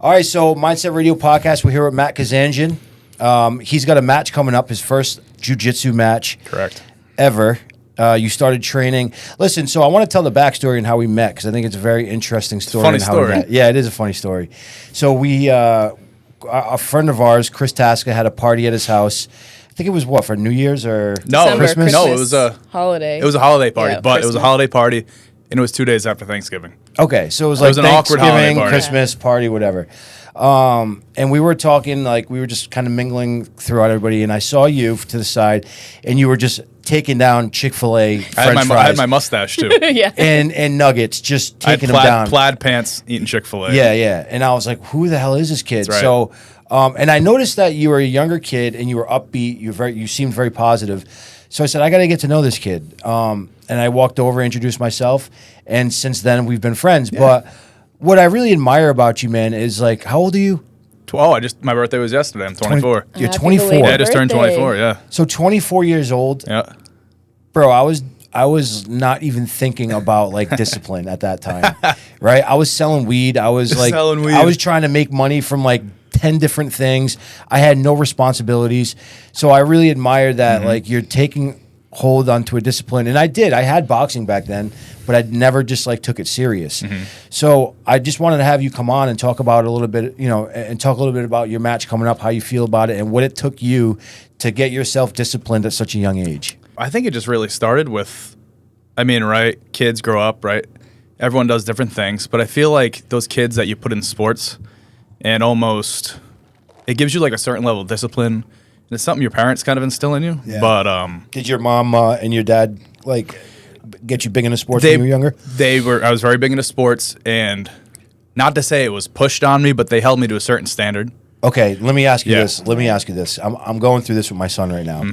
All right, so Mindset Radio Podcast. We're here with Matt Kazanjian. He's got a match coming up, his first jiu-jitsu match. Correct. Ever. You started training. Listen, so I want to tell the backstory and how we met because I think it's a very interesting story. Funny story. Yeah, it is a funny story. So we, a friend of ours, Chris Tasca, had a party at his house. I think it was what, for New Year's or Christmas? No, it was a holiday. It was a holiday party, Yeah, but Christmas. it was a holiday party, and it was 2 days after Thanksgiving. Okay, so it was like an awkward holiday Thanksgiving, party. Christmas party, whatever. And we were talking, like we were just kind of mingling throughout everybody, and I saw you to the side, and you were just taking down Chick-fil-A French I fries. had my mustache too. Yeah. and nuggets, just I had taking them down. plaid pants, eating Chick-fil-A. Yeah. And I was like, who the hell is this kid? That's right. So, and I noticed that you were a younger kid and you were upbeat. You seemed very positive. So I said, I got to get to know this kid. And I walked over, introduced myself, and since then we've been friends. Yeah. But what I really admire about you, man, is like, how old are you? My birthday was yesterday. I'm 24. You're Happy 24. belated Yeah, I just turned 24. Yeah. So 24 years old. Yeah. Bro, I was not even thinking about like discipline at that time, right? I was selling weed. I was like, Selling weed. I was trying to make money from like 10 different things. I had no responsibilities. So I really admire that, like you're taking hold onto a discipline. And I did. I had boxing back then, but I never just like took it serious. So I just wanted to have you come on and talk about it a little bit, and talk a little bit about your match coming up, how you feel about it, and what it took you to get yourself disciplined at such a young age. I think it just really started with, right? Kids grow up, right? Everyone does different things, but I feel like those kids that you put in sports and almost, it gives you like a certain level of discipline. And it's something your parents kind of instill in you. Yeah. But did your mom and your dad like get you big into sports when you were younger? I was very big into sports, and not to say it was pushed on me, but they held me to a certain standard. Okay, let me ask you this. I'm going through this with my son right now,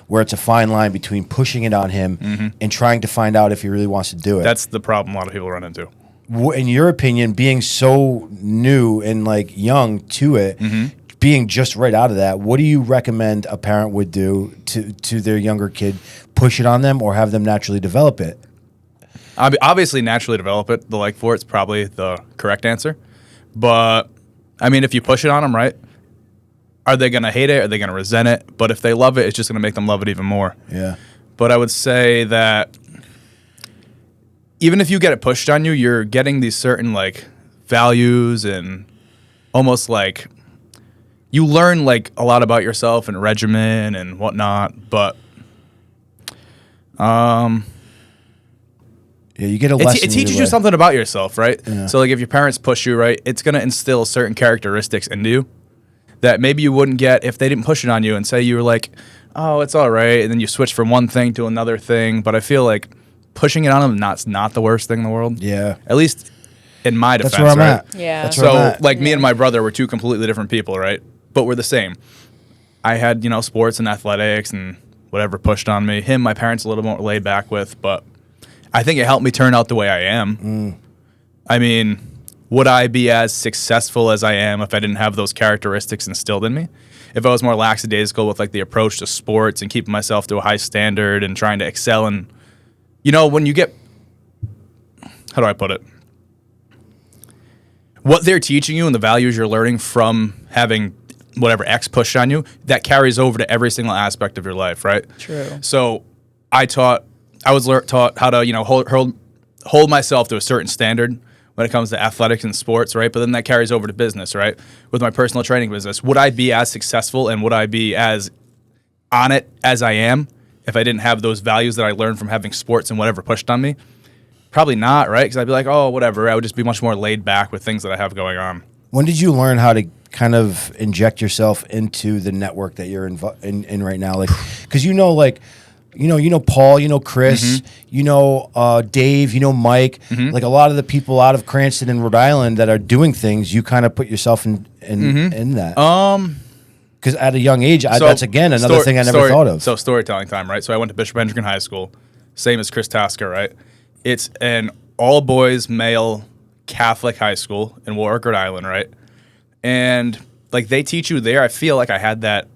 where it's a fine line between pushing it on him and trying to find out if he really wants to do it. That's the problem a lot of people run into. In your opinion, being so new and like young to it, being just right out of that, what do you recommend a parent would do to their younger kid? Push it on them or have them naturally develop it? Obviously, naturally develop it. The like for it's probably the correct answer. But, if you push it on them, right, are they going to hate it? Are they going to resent it? But if they love it, it's just going to make them love it even more. Yeah. But I would say that even if you get it pushed on you, you're getting these certain like values and almost like you learn like a lot about yourself and regimen and whatnot. But yeah, you get a lesson. It teaches you something about yourself, right? Yeah. So like if your parents push you, right, it's going to instill certain characteristics into you that maybe you wouldn't get if they didn't push it on you and say you were like, oh, it's all right. And then you switch from one thing to another thing. But I feel like pushing it on them not the worst thing in the world. Yeah. At least in my defense, That's where I'm right? at. Yeah. That's where I'm So at. like me and my brother were two completely different people, right? But we're the same. I had, sports and athletics and whatever pushed on me. Him, my parents a little more laid back with, but I think it helped me turn out the way I am. Would I be as successful as I am if I didn't have those characteristics instilled in me? If I was more lackadaisical with like the approach to sports and keeping myself to a high standard and trying to excel and, when you get, how do I put it? What they're teaching you and the values you're learning from having whatever X pushed on you, that carries over to every single aspect of your life, right? True. So I was taught how to, hold myself to a certain standard when it comes to athletics and sports, right? But then that carries over to business, right? With my personal training business, would I be as successful and would I be as on it as I am if I didn't have those values that I learned from having sports and whatever pushed on me? Probably not, right? Because I'd be like, oh, whatever. I would just be much more laid back with things that I have going on. When did you learn how to kind of inject yourself into the network that you're in right now? Like, because Paul, Chris, Dave, Mike, like a lot of the people out of Cranston and Rhode Island that are doing things, you kind of put yourself in that. Because at a young age, that's again another thing I never thought of. So storytelling time, right? So I went to Bishop Hendricken High School, same as Chris Tasker, right? It's an all-boys, male, Catholic high school in Warwick, Rhode Island, right? And like they teach you there, I feel like I had that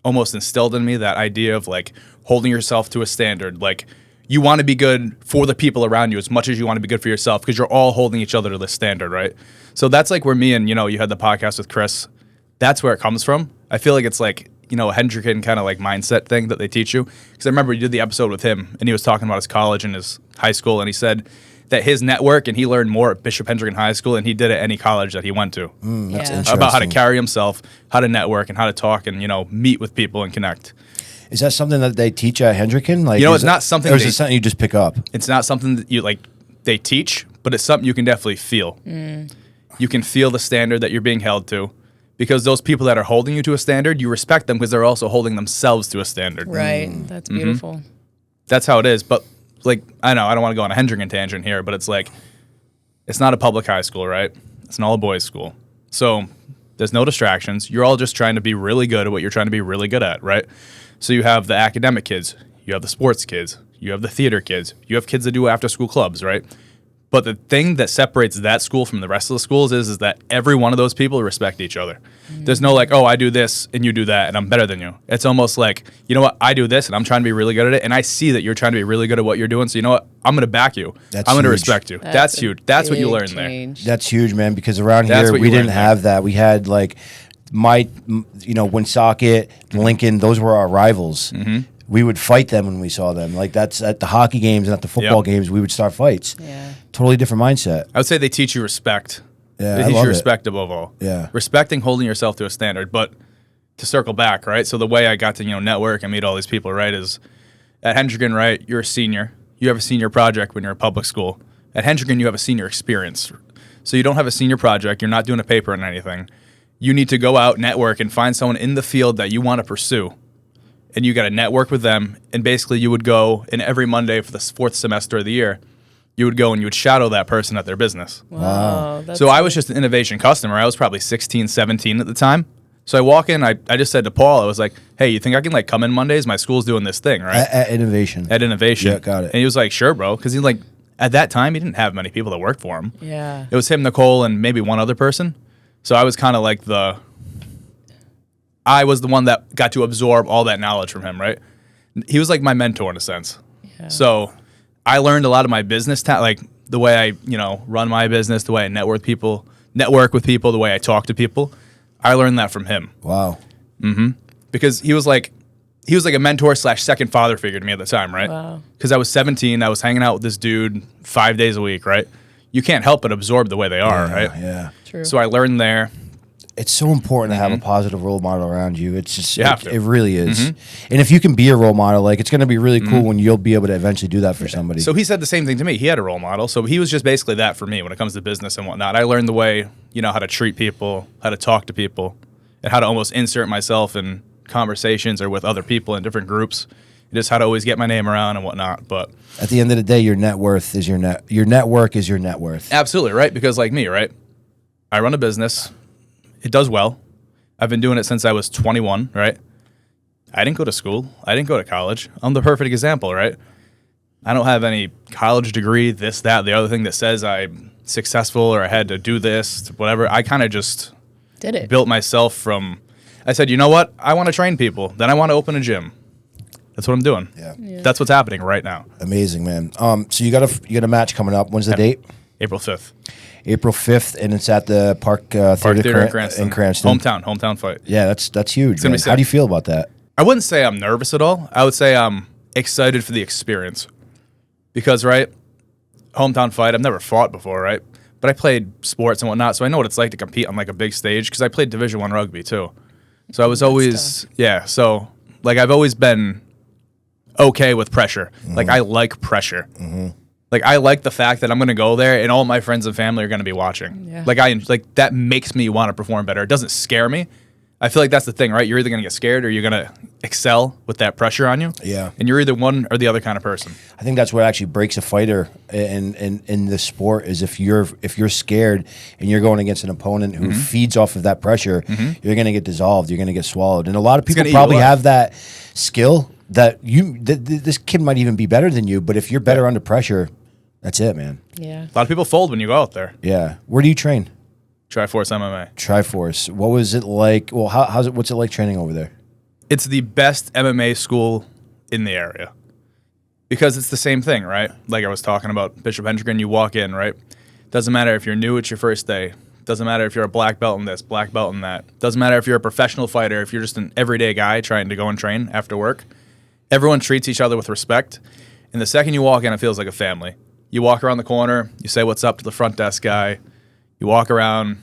almost instilled in me, that idea of like holding yourself to a standard, like you want to be good for the people around you as much as you want to be good for yourself, because you're all holding each other to this standard, right? So that's like where me and, you had the podcast with Chris. That's where it comes from. I feel like it's like, a Hendricken kind of like mindset thing that they teach you. Because I remember you did the episode with him, and he was talking about his college and his high school, and he said that his network, and he learned more at Bishop Hendricken High School than he did at any college that he went to. That's Yeah. interesting. About how to carry himself, how to network, and how to talk and, meet with people and connect. Is that something that they teach at Hendricken? Like, It's not something or is it something you just pick up? It's not something that they teach, but it's something you can definitely feel. You can feel the standard that you're being held to, because those people that are holding you to a standard, you respect them because they're also holding themselves to a standard. Right. That's beautiful. That's how it is. But I know I don't want to go on a Hendricken tangent here, but it's like, it's not a public high school, right? It's an all boys school. So there's no distractions. You're all just trying to be really good at what you're trying to be really good at, right? So you have the academic kids, you have the sports kids, you have the theater kids, you have kids that do after school clubs, right? But the thing that separates that school from the rest of the schools is that every one of those people respect each other. There's no like, oh, I do this and you do that and I'm better than you. It's almost like, you know what, I do this and I'm trying to be really good at it, and I see that you're trying to be really good at what you're doing, so you know what, I'm going to back you. That's I'm going to huge. respect you. That's huge. That's what you learn there. That's huge, man, because around That's here, what we you didn't learn have that. We had like Woonsocket, Lincoln, those were our rivals. We would fight them when we saw them. Like, that's at the hockey games and at the football games, we would start fights. Yeah. Totally different mindset. I would say they teach you respect. Yeah, They I teach love you it. respect above all. Yeah. Respecting holding yourself to a standard. But to circle back, right? So the way I got to, network and meet all these people, right, is at Hendricken, right, you're a senior. You have a senior project when you're in public school. At Hendricken, you have a senior experience. So you don't have a senior project. You're not doing a paper on anything. You need to go out, network, and find someone in the field that you want to pursue. And you got to network with them. And basically you would go, and every Monday for the fourth semester of the year, you would go and you would shadow that person at their business. Wow. That's So I was just an innovation customer. I was probably 16, 17 at the time. So I walk in, I just said to Paul, I was like, hey, you think I can come in Mondays? My school's doing this thing, right? At Innovation. At Innovation. Yeah, got it. And he was like, sure, bro. Because he at that time, he didn't have many people that worked for him. Yeah. It was him, Nicole, and maybe one other person. So I was kind of like I was the one that got to absorb all that knowledge from him, right? He was like my mentor in a sense. Yeah. So I learned a lot of my business, the way I, run my business, the way I network with people, the way I talk to people. I learned that from him. Wow. Because he was like a mentor / second father figure to me at the time, right? Wow. Because I was 17, I was hanging out with this dude 5 days a week, right? You can't help but absorb the way they are, right? Yeah. True. So I learned there. It's so important to have a positive role model around you. It's just, You have to. it really is. And if you can be a role model, it's going to be really cool when you'll be able to eventually do that for somebody. So he said the same thing to me. He had a role model. So he was just basically that for me when it comes to business and whatnot. I learned the way, how to treat people, how to talk to people, and how to almost insert myself in conversations or with other people in different groups. And just how to always get my name around and whatnot. But at the end of the day, your net worth is your network is your net worth. absolutely, right? Because like me, right? I run a business. It does well. I've been doing it since I was 21, right? I didn't go to school. I didn't go to college. I'm the perfect example, right? I don't have any college degree, this, that, the other thing that says I'm successful or I had to do this, whatever. I kind of just Did it. built myself from, I said, you know what? I want to train people. Then I want to open a gym. That's what I'm doing. Yeah. That's what's happening right now. Amazing, man. So you got a match coming up. When's the date? April 5th. April 5th, and it's at the Park Theater in in Cranston. Cranston. Hometown fight. Yeah, that's huge. gonna be Man. sick. How do you feel about that? I wouldn't say I'm nervous at all. I would say I'm excited for the experience. Because, right, hometown fight, I've never fought before, right? But I played sports and whatnot, so I know what it's like to compete on a big stage, because I played Division I rugby too. So I was always, so I've always been okay with pressure. I like pressure. I like the fact that I'm going to go there and all my friends and family are going to be watching. Yeah. That makes me want to perform better. It doesn't scare me. I feel like that's the thing, right? You're either going to get scared or you're going to excel with that pressure on you. Yeah. And you're either one or the other kind of person. I think that's what actually breaks a fighter in the sport is if you're scared and you're going against an opponent who feeds off of that pressure, you're going to get dissolved. You're going to get swallowed. And a lot of people gonna eat probably you alive. have that skill that this kid might even be better than you. But if you're better under pressure, that's it, man. Yeah. A lot of people fold when you go out there. Yeah. Where do you train? Triforce MMA. Triforce. What was it like? Well, what's it like training over there? It's the best MMA school in the area. because it's the same thing, right? Like I was talking about Bishop Hendricken, you walk in, right? Doesn't matter if you're new, it's your first day. Doesn't matter if you're a black belt in this, black belt in that. Doesn't matter if you're a professional fighter, if you're just an everyday guy trying to go and train after work. Everyone treats each other with respect. And the second you walk in, it feels like a family. You walk around the corner, you say what's up to the front desk guy. You walk around,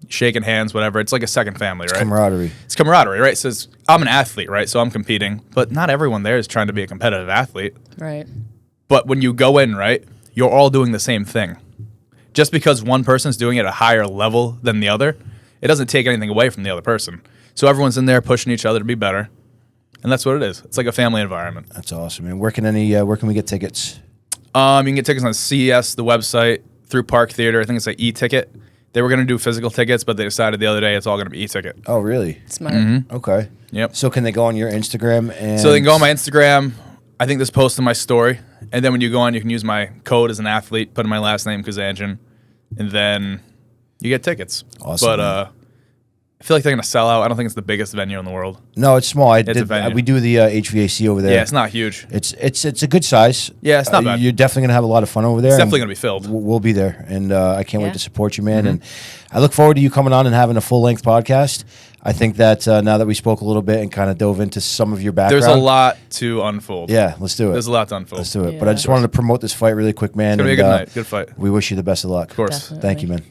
shaking hands, whatever. It's like a second family, right? Camaraderie. It's camaraderie, right? So I'm an athlete, right? So I'm competing. But not everyone there is trying to be a competitive athlete. Right. But when you go in, right, you're all doing the same thing. Just because one person's doing it at a higher level than the other, it doesn't take anything away from the other person. So everyone's in there pushing each other to be better. And that's what it is. It's like a family environment. That's awesome. And where can we get tickets? You can get tickets on CES, the website, through Park Theater. I think it's like e-ticket. They were going to do physical tickets, but they decided the other day it's all going to be e-ticket. Oh, really? Smart. Okay. Yep. So can they go on your Instagram? And So they can go on my Instagram. I think this post in my story. And then when you go on, you can use my code as an athlete, put in my last name, Kazanjian, and then you get tickets. Awesome. But I feel like they're going to sell out. I don't think it's the biggest venue in the world. No, it's small. a venue. We do the HVAC over there. Yeah, it's not huge. It's a good size. Yeah, it's not bad. You're definitely gonna have a lot of fun over there. It's definitely going to be filled. We'll be there, and I can't wait Yeah. to support you, man. And I look forward to you coming on and having a full length podcast. I think that now that we spoke a little bit and kind of dove into some of your background, There's a lot to unfold. Yeah, let's do it. There's a lot to unfold. Let's do it. Yeah. But I just wanted to promote this fight really quick, man. It's going to be a good night. Good fight. We wish you the best of luck. Of course. Definitely. Thank you, man.